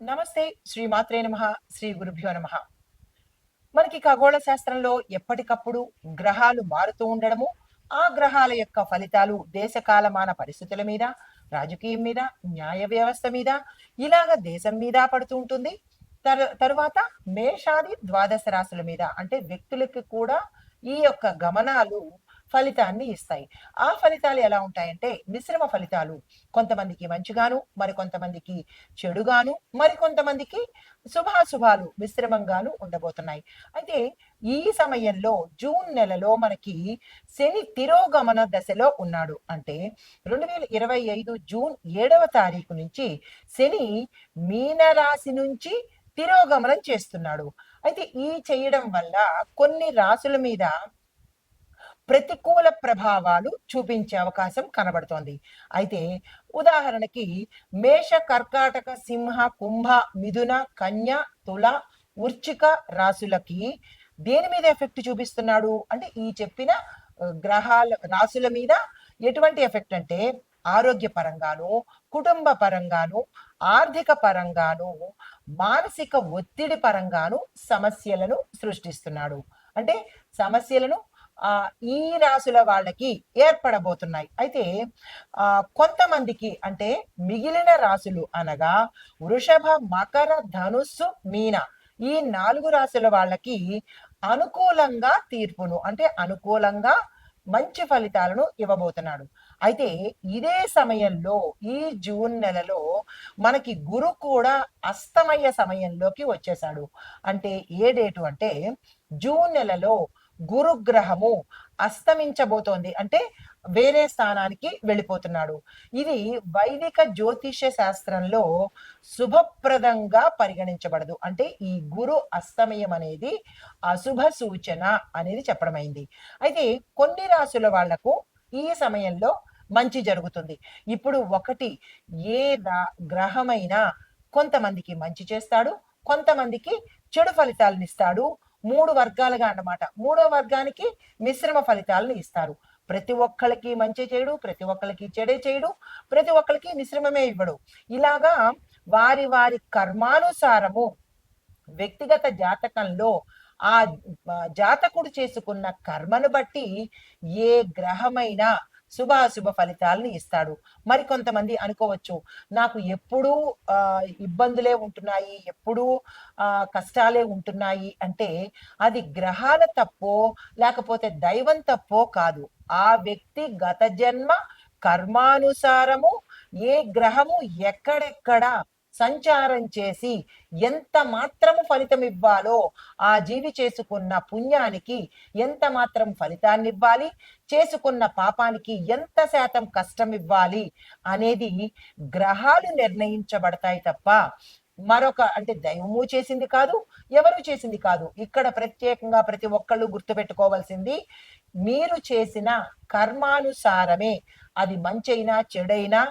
నమస్తే. శ్రీమాత్రే నమః. శ్రీ గురుభ్యో నమః. మనకి ఖగోళ శాస్త్రంలో ఎప్పటికప్పుడు గ్రహాలు మారుతూ ఉండడము, ఆ గ్రహాల యొక్క ఫలితాలు దేశ కాలమాన పరిస్థితుల మీద, రాజకీయం మీద, న్యాయ వ్యవస్థ మీద, ఇలాగ దేశం మీద పడుతూ ఉంటుంది. తరువాత మేషాది ద్వాదశ రాశుల మీద అంటే వ్యక్తులకి కూడా ఈ యొక్క గమనాలు ఫలితాన్ని ఇస్తాయి. ఆ ఫలితాలు ఎలా ఉంటాయంటే మిశ్రమ ఫలితాలు. కొంతమందికి మంచిగాను, మరికొంతమందికి చెడుగాను, మరికొంతమందికి శుభాశుభాలు మిశ్రమంగాను ఉండబోతున్నాయి. అయితే ఈ సమయంలో జూన్ నెలలో మనకి శని తిరోగమన దశలో ఉన్నాడు. అంటే 2025 జూన్ 7వ తారీఖు నుంచి శని మీనరాశి నుంచి తిరోగమనం చేస్తున్నాడు. అయితే ఈ చేయడం వల్ల కొన్ని రాశుల మీద ప్రతికూల ప్రభావాలు చూపించే అవకాశం కనబడుతోంది. అయితే ఉదాహరణకి మేష, కర్కాటక, సింహ, కుంభ, మిథున, కన్య, తుల, వృశ్చిక రాశులకి దేని మీద ఎఫెక్ట్ చూపిస్తున్నాడు అంటే ఈ చెప్పిన గ్రహాల రాశుల మీద ఎటువంటి ఎఫెక్ట్ అంటే ఆరోగ్య పరంగాను, కుటుంబ పరంగాను, ఆర్థిక పరంగాను, మానసిక ఒత్తిడి పరంగాను సమస్యలను సృష్టిస్తున్నాడు. అంటే సమస్యలను ఈ రాశుల వాళ్ళకి ఏర్పడబోతున్నాయి. అయితే కొంతమందికి అంటే మిగిలిన రాశులు అనగా వృషభ, మకర, ధనుస్సు, మీన ఈ 4 రాశుల వాళ్ళకి అనుకూలంగా తీర్పును అంటే అనుకూలంగా మంచి ఫలితాలను ఇవ్వబోతున్నాడు. అయితే ఇదే సమయంలో ఈ జూన్ నెలలో మనకి గురు కూడా అస్తమయ సమయంలోకి వచ్చేసాడు. అంటే ఏ డేటు అంటే జూన్ నెలలో గురుగ్రహము అస్తమించబోతోంది. అంటే వేరే స్థానానికి వెళ్ళిపోతున్నాడు. ఇది వైదిక జ్యోతిష్య శాస్త్రంలో శుభప్రదంగా పరిగణించబడదు. అంటే ఈ గురు అస్తమయం అనేది అశుభ సూచన అనేది చెప్పడమైంది. అయితే కొన్ని రాశుల వాళ్లకు ఈ సమయంలో మంచి జరుగుతుంది. ఇప్పుడు ఒకటి ఏ గ్రహమైనా కొంతమందికి మంచి చేస్తాడు, కొంతమందికి చెడు ఫలితాలను ఇస్తాడు. 3 వర్గాలుగా అన్నమాట. మూడో వర్గానికి మిశ్రమ ఫలితాలను ఇస్తారు. ప్రతి ఒక్కళ్ళకి మంచి చేయడు, ప్రతి ఒక్కళ్ళకి చెడే చేయడు, ప్రతి ఒక్కళ్ళకి మిశ్రమమే ఇవ్వడు. ఇలాగా వారి వారి కర్మానుసారము వ్యక్తిగత జాతకంలో ఆ జాతకుడు చేసుకున్న కర్మను బట్టి ఏ గ్రహమైనా శుభాశుభ ఫలితాలను ఇస్తాడు. మరి కొంతమంది అనుకోవచ్చు, నాకు ఎప్పుడూ ఇబ్బందులే ఉంటున్నాయి, ఎప్పుడూ కష్టాలే ఉంటున్నాయి అంటే అది గ్రహాల తప్పో లేకపోతే దైవం తప్పో కాదు. ఆ వ్యక్తి గత జన్మ కర్మానుసారము ఏ గ్రహము ఎక్కడెక్కడ సంచారం చేసి ఎంత మాత్రము ఫలితం ఇవ్వాలో ఆ జీవి చేసుకున్న పుణ్యానికి ఎంత మాత్రం ఫలితాన్ని ఇవ్వాలి, చేసుకున్న పాపానికి ఎంత శాతం కష్టం ఇవ్వాలి అనేది గ్రహాలు నిర్ణయించబడతాయి తప్ప మరొక అంటే దైవము చేసింది కాదు, ఎవరు చేసింది కాదు. ఇక్కడ ప్రత్యేకంగా ప్రతి ఒక్కళ్ళు గుర్తుపెట్టుకోవాల్సింది మీరు చేసిన కర్మానుసారమే అది మంచైనా చెడైనా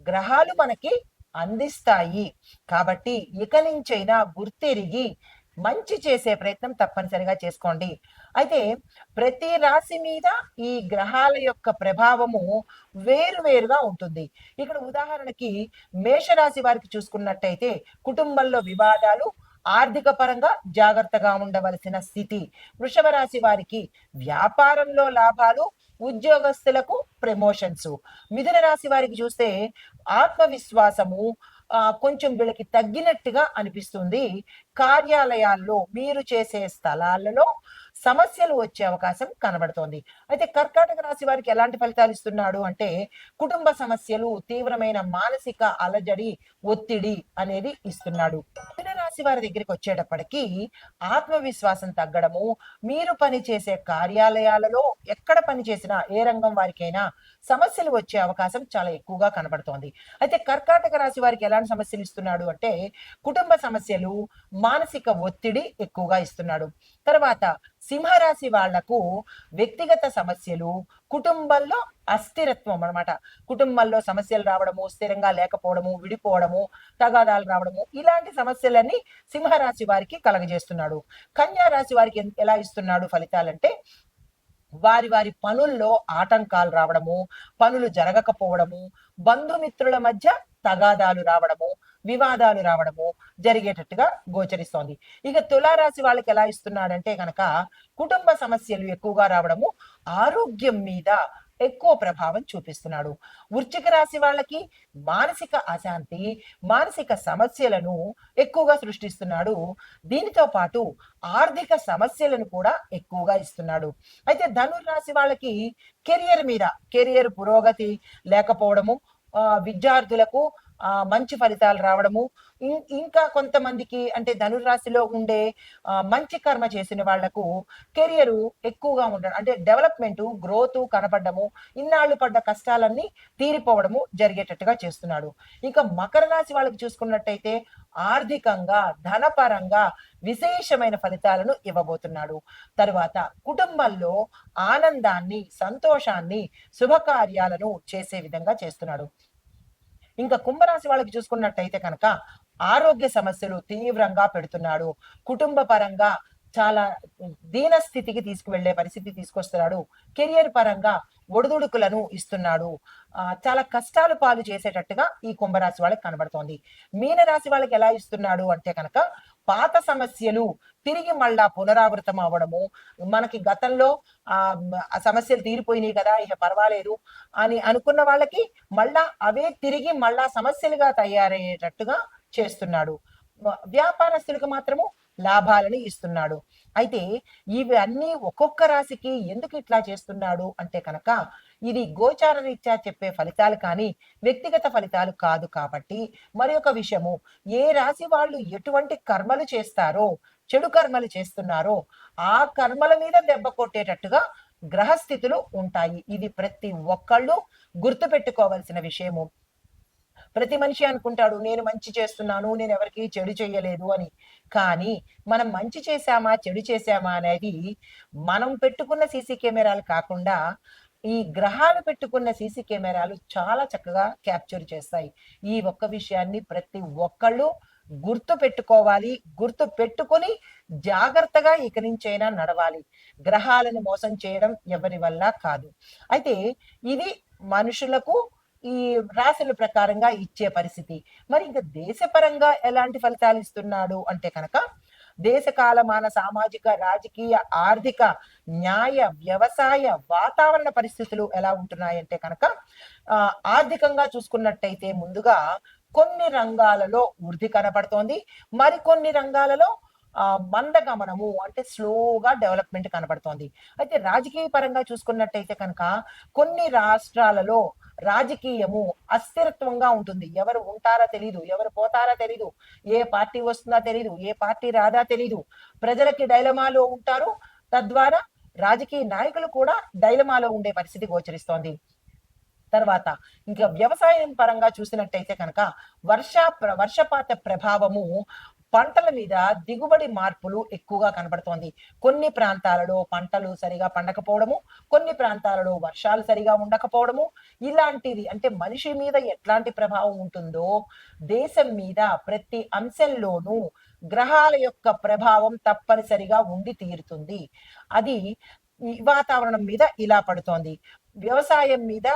గ్రహాలు మనకి అందిస్తాయి. కాబట్టి ఇక నుంచైనా గుర్తెరిగి మంచి చేసే ప్రయత్నం తప్పనిసరిగా చేసుకోండి. అయితే ప్రతి రాశి మీద ఈ గ్రహాల యొక్క ప్రభావము వేరువేరుగా ఉంటుంది. ఇక్కడ ఉదాహరణకి మేషరాశి వారికి చూసుకున్నట్టయితే కుటుంబంలో వివాదాలు, ఆర్థిక పరంగా జాగ్రత్తగా ఉండవలసిన స్థితి. వృషభ రాశి వారికి వ్యాపారంలో లాభాలు, ఉద్యోగస్తులకు ప్రమోషన్స్. మిథున రాశి వారికి చూస్తే ఆత్మవిశ్వాసము కొంచెం వీళ్ళకి తగ్గినట్టుగా అనిపిస్తుంది. కార్యాలయాల్లో మీరు చేసే స్థలాలలో సమస్యలు వచ్చే అవకాశం కనబడుతోంది. అయితే కర్కాటక రాశి వారికి ఎలాంటి ఫలితాలు ఇస్తున్నాడు అంటే కుటుంబ సమస్యలు, తీవ్రమైన మానసిక అలజడి, ఒత్తిడి అనేది ఇస్తున్నాడు. మిథున రాశి వారి దగ్గరికి వచ్చేటప్పటికి ఆత్మవిశ్వాసం తగ్గడము, మీరు పనిచేసే కార్యాలయాలలో ఎక్కడ పని చేసినా ఏ రంగం వారికైనా సమస్యలు వచ్చే అవకాశం చాలా ఎక్కువగా కనబడుతోంది. అయితే కర్కాటక రాశి వారికి ఎలాంటి సమస్యలు ఇస్తున్నాడు అంటే కుటుంబ సమస్యలు, మానసిక ఒత్తిడి ఎక్కువగా ఇస్తున్నాడు. తర్వాత సింహరాశి వాళ్లకు వ్యక్తిగత సమస్యలు, కుటుంబంలో అస్థిరత్వం అన్నమాట. కుటుంబంలో సమస్యలు రావడము, స్థిరంగా లేకపోవడము, విడిపోవడము, తగాదాలు రావడము ఇలాంటి సమస్యలన్నీ సింహరాశి వారికి కలగజేస్తున్నాడు. కన్యా రాశి వారికి ఎలా ఇస్తున్నాడు ఫలితాలంటే వారి వారి పనుల్లో ఆటంకాలు రావడము, పనులు జరగకపోవడము, బంధుమిత్రుల మధ్య తగాదాలు రావడము, వివాదాలు రావడము జరిగేటట్టుగా గోచరిస్తోంది. ఇక తులారాశి వాళ్ళకి ఎలా ఇస్తున్నాడంటే కనుక కుటుంబ సమస్యలు ఎక్కువగా రావడము, ఆరోగ్యం మీద ఎక్కువ ప్రభావం చూపిస్తున్నాడు. వృశ్చిక రాశి వాళ్ళకి మానసిక అశాంతి, మానసిక సమస్యలను ఎక్కువగా సృష్టిస్తున్నాడు. దీనితో పాటు ఆర్థిక సమస్యలను కూడా ఎక్కువగా ఇస్తున్నాడు. అయితే ధనుర్రాశి వాళ్ళకి కెరియర్ పురోగతి లేకపోవడము, విద్యార్థులకు మంచి ఫలితాలు రావడము, ఇంకా కొంతమందికి అంటే ధనుర్రాశిలో ఉండే మంచి కర్మ చేసిన వాళ్లకు కెరియర్ ఎక్కువగా ఉండడం అంటే డెవలప్మెంట్ గ్రోత్ కనపడము, ఇన్నాళ్ళు పడ్డ కష్టాలన్నీ తీరిపోవడము జరిగేటట్టుగా చేస్తున్నాడు. ఇంకా మకర రాశి వాళ్ళకి చూసుకున్నట్టయితే ఆర్థికంగా ధనపరంగా విశేషమైన ఫలితాలను ఇవ్వబోతున్నాడు. తరువాత కుటుంబంలో ఆనందాన్ని, సంతోషాన్ని, శుభకార్యాలను చేసే విధంగా చేస్తున్నాడు. ఇంకా కుంభరాశి వాళ్ళకి చూసుకున్నట్టయితే కనుక ఆరోగ్య సమస్యలు తీవ్రంగా పెడుతున్నాడు. కుటుంబ పరంగా చాలా దీన స్థితికి తీసుకువెళ్లే పరిస్థితి తీసుకొస్తున్నాడు. కెరియర్ పరంగా ఒడిదుడుకులను ఇస్తున్నాడు. చాలా కష్టాలు పాలు చేసేటట్టుగా ఈ కుంభరాశి వాళ్ళకి కనబడుతోంది. మీనరాశి వాళ్ళకి ఎలా ఇస్తున్నాడు అంటే కనుక పాత సమస్యలు తిరిగి మళ్ళా పునరావృతం అవ్వడము, మనకి గతంలో సమస్యలు తీరిపోయినాయి కదా ఇక పర్వాలేదు అని అనుకున్న వాళ్ళకి మళ్ళా అవే తిరిగి మళ్ళా సమస్యలుగా తయారయ్యేటట్టుగా చేస్తున్నాడు. వ్యాపారస్తులకు మాత్రము లాభాలను ఇస్తున్నాడు. అయితే ఇవి అన్ని ఒక్కొక్క రాశికి ఎందుకు ఇట్లా చేస్తున్నాడు అంటే కనుక ఇది గోచార రీత్యా చెప్పే ఫలితాలు కానీ వ్యక్తిగత ఫలితాలు కాదు కాబట్టి, మరి ఒక విషయము, ఏ రాశి వాళ్ళు ఎటువంటి కర్మలు చేస్తారో, చెడు కర్మలు చేస్తున్నారో ఆ కర్మల మీద దెబ్బ కొట్టేటట్టుగా గ్రహస్థితులు ఉంటాయి. ఇది ప్రతి ఒక్కళ్ళు గుర్తు పెట్టుకోవాల్సిన విషయము. ప్రతి మనిషి అనుకుంటాడు నేను మంచి చేస్తున్నాను, నేను ఎవరికి చెడు చేయలేదు అని. కానీ మనం మంచి చేశామా చెడు చేశామా అనేది మనం పెట్టుకున్న సీసీ కెమెరాలు కాకుండా ఈ గ్రహాలు పెట్టుకున్న సీసీ కెమెరాలు చాలా చక్కగా క్యాప్చర్ చేస్తాయి. ఈ ఒక్క విషయాన్ని ప్రతి ఒక్కళ్ళు గుర్తు పెట్టుకోవాలి. గుర్తు పెట్టుకొని జాగ్రత్తగా ఇక నుంచైనా నడవాలి. గ్రహాలను మోసం చేయడం ఎవరి వల్ల కాదు. అయితే ఇది మనుషులకు ఈ రాశుల ప్రకారంగా ఇచ్చే పరిస్థితి. మరి ఇంకా దేశపరంగా ఎలాంటి ఫలితాలు ఇస్తున్నాడు అంటే కనుక దేశ కాలమాన సామాజిక, రాజకీయ, ఆర్థిక, న్యాయ, వ్యవసాయ, వాతావరణ పరిస్థితులు ఎలా ఉంటున్నాయంటే కనుక ఆర్థికంగా చూసుకున్నట్టయితే ముందుగా కొన్ని రంగాలలో వృద్ధి కనపడుతోంది. మరికొన్ని రంగాలలో మందగమనము అంటే స్లోగా డెవలప్మెంట్ కనబడుతోంది. అయితే రాజకీయ పరంగా చూసుకున్నట్టయితే కనుక కొన్ని రాష్ట్రాలలో రాజకీయము అస్థిరత్వంగా ఉంటుంది. ఎవరు ఉంటారా తెలీదు, ఎవరు పోతారా తెలీదు, ఏ పార్టీ వస్తుందా తెలీదు, ఏ పార్టీ రాదా తెలీదు. ప్రజలకి డైలమాలో ఉంటారు. తద్వారా రాజకీయ నాయకులు కూడా డైలమాలో ఉండే పరిస్థితి గోచరిస్తోంది. తర్వాత ఇంకా వ్యవసాయం పరంగా చూసినట్టయితే కనుక వర్షపాత ప్రభావము పంటల మీద దిగుబడి మార్పులు ఎక్కువగా కనబడుతోంది. కొన్ని ప్రాంతాలలో పంటలు సరిగా పండకపోవడము, కొన్ని ప్రాంతాలలో వర్షాలు సరిగా ఉండకపోవడము, ఇలాంటిది అంటే మనిషి మీద ఎట్లాంటి ప్రభావం ఉంటుందో దేశం మీద ప్రతి అంశంలోనూ గ్రహాల యొక్క ప్రభావం తప్పనిసరిగా ఉండి తీరుతుంది. అది వాతావరణం మీద ఇలా పడుతోంది. వ్యవసాయం మీద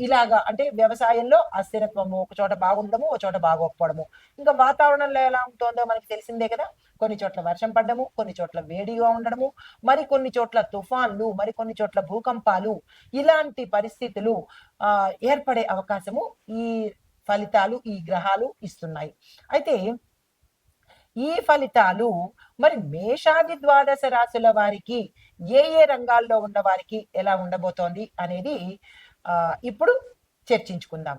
ఇలాగా అంటే వ్యవసాయంలో అస్థిరత్వము, ఒక చోట బాగుండడము, ఒక చోట బాగోకపోవడము. ఇంకా వాతావరణంలో ఎలా ఉంటుందో మనకి తెలిసిందే కదా. కొన్ని చోట్ల వర్షం పడ్డము, కొన్ని చోట్ల వేడిగా ఉండడము, మరి కొన్ని చోట్ల తుఫాన్లు, మరి కొన్ని చోట్ల భూకంపాలు, ఇలాంటి పరిస్థితులు ఏర్పడే అవకాశము ఈ ఫలితాలు, ఈ గ్రహాలు ఇస్తున్నాయి. అయితే ఈ ఫలితాలు మరి మేషాది ద్వాదశ రాశుల వారికి ఏ రంగాల్లో ఉన్న వారికి ఎలా ఉండబోతోంది అనేది ఇప్పుడు చర్చించుకుందాం.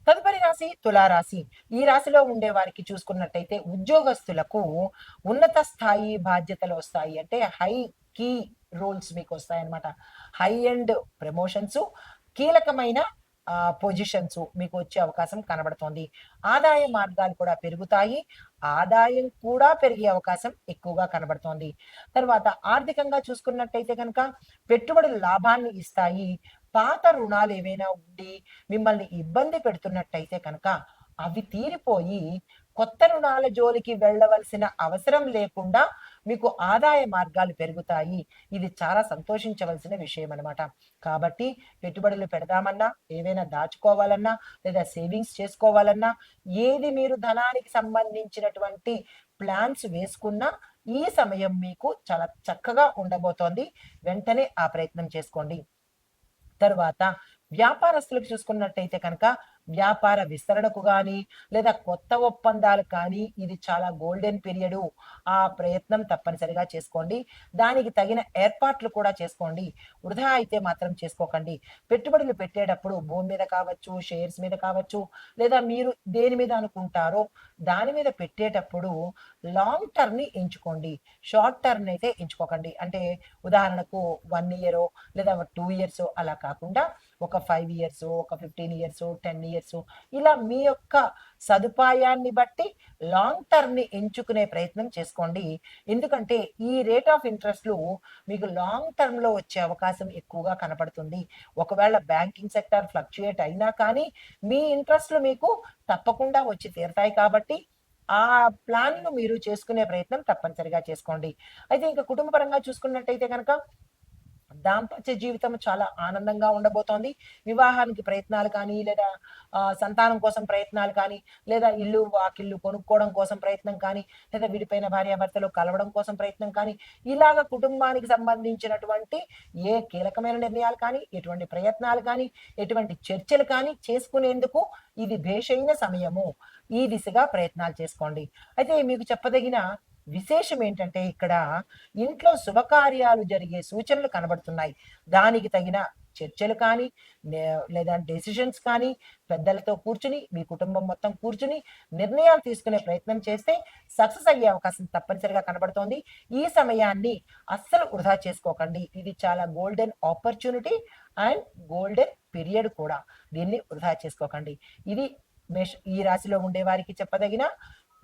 తదుపరి రాశి తులారాశి. ఈ రాశిలో ఉండే వారికి చూసుకున్నట్టయితే ఉద్యోగస్తులకు ఉన్నత స్థాయి బాధ్యతలు వస్తాయి. అంటే హై కీ రోల్స్ మీకు వస్తాయన్నమాట. హై అండ్ ప్రమోషన్స్, కీలకమైన పొజిషన్స్ మీకు వచ్చే అవకాశం కనబడుతోంది. ఆదాయ మార్గాలు కూడా పెరుగుతాయి. ఆదాయం కూడా పెరిగే అవకాశం ఎక్కువగా కనబడుతోంది. తర్వాత ఆర్థికంగా చూసుకున్నట్టయితే కనుక పెట్టుబడులు లాభాన్ని ఇస్తాయి. పాత రుణాలు ఏవైనా ఉండి మిమ్మల్ని ఇబ్బంది పెడుతున్నట్టయితే కనుక అవి తీరిపోయి కొత్త రుణాల జోలికి వెళ్ళవలసిన అవసరం లేకుండా మీకు ఆదాయ మార్గాలు పెరుగుతాయి. ఇది చాలా సంతోషించవలసిన విషయం అనమాట. కాబట్టి పెట్టుబడులు పెడదామన్నా, ఏవైనా దాచుకోవాలన్నా, లేదా సేవింగ్స్ చేసుకోవాలన్నా, ఏది మీరు ధనానికి సంబంధించినటువంటి ప్లాన్స్ వేసుకున్నా ఈ సమయం మీకు చాలా చక్కగా ఉండబోతోంది. వెంటనే ఆ ప్రయత్నం చేసుకోండి. తరువాత వ్యాపారస్తులకు చూసుకున్నట్టయితే కనుక వ్యాపార విస్తరణకు గాని లేదా కొత్త ఒప్పందాలు కానీ ఇది చాలా గోల్డెన్ పీరియడ్. ఆ ప్రయత్నం తప్పనిసరిగా చేసుకోండి. దానికి తగిన ఏర్పాట్లు కూడా చేసుకోండి. వృధా అయితే మాత్రం చేసుకోకండి. పెట్టుబడులు పెట్టేటప్పుడు భూమి మీద కావచ్చు, షేర్స్ మీద కావచ్చు, లేదా మీరు దేని మీద అనుకుంటారో దాని మీద పెట్టేటప్పుడు లాంగ్ టర్మ్‌ని ఎంచుకోండి. షార్ట్ టర్మ్ అయితే ఎంచుకోకండి. అంటే ఉదాహరణకు 1 ఇయరో లేదా 2 ఇయర్సో అలా కాకుండా ఒక 5 ఇయర్సో, ఒక 15 ఇయర్సో, 10 ఇయర్సో ఇలా మీ యొక్క సదుపాయాన్ని బట్టి లాంగ్ టర్మ్‌ని ఎంచుకునే ప్రయత్నం చేసుకోండి. ఎందుకంటే ఈ రేట్ ఆఫ్ ఇంట్రెస్ట్‌లు మీకు లాంగ్ టర్మ్‌లో వచ్చే అవకాశం ఎక్కువగా కనపడుతుంది. ఒకవేళ బ్యాంకింగ్ సెక్టార్ ఫ్లక్చుయేట్ అయినా కానీ మీ ఇంట్రెస్ట్‌లు మీకు తప్పకుండా వచ్చి తీరతాయి కాబట్టి ఆ ప్లాన్‌ను మీరు చేసుకునే ప్రయత్నం తప్పనిసరిగా చేసుకోండి. అయితే ఇంక కుటుంబ పరంగా చూసుకున్నట్టయితే గనక దాంపత్య జీవితం చాలా ఆనందంగా ఉండబోతోంది. వివాహానికి ప్రయత్నాలు కానీ, లేదా సంతానం కోసం ప్రయత్నాలు కానీ, లేదా ఇల్లు, వాకిల్లు కొనుక్కోవడం కోసం ప్రయత్నం కానీ, లేదా విడిపోయిన భార్యాభర్తలు కలవడం కోసం ప్రయత్నం కానీ, ఇలాగ కుటుంబానికి సంబంధించినటువంటి ఏ కీలకమైన నిర్ణయాలు కానీ, ఎటువంటి ప్రయత్నాలు కానీ, ఎటువంటి చర్చలు కానీ చేసుకునేందుకు ఇది భేషైన సమయము. ఈ దిశగా ప్రయత్నాలు చేసుకోండి. అయితే మీకు చెప్పదగిన విశేషం ఏంటంటే ఇక్కడ ఇంట్లో శుభకార్యాలు జరిగే సూచనలు కనబడుతున్నాయి. దానికి తగిన చర్చలు కానీ, లేదా డెసిషన్స్ కానీ పెద్దలతో కూర్చుని, మీ కుటుంబం మొత్తం కూర్చుని నిర్ణయాలు తీసుకునే ప్రయత్నం చేస్తే సక్సెస్ అయ్యే అవకాశం తప్పనిసరిగా కనబడుతోంది. ఈ సమయాన్ని అస్సలు వృధా చేసుకోకండి. ఇది చాలా golden opportunity and golden period కూడా. దీన్ని వృధా చేసుకోకండి. ఇది ఈ రాశిలో ఉండే వారికి చెప్పదగిన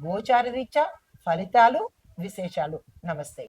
గోచార రీత్యా ఫలితాలు, విశేషాలు. నమస్తే.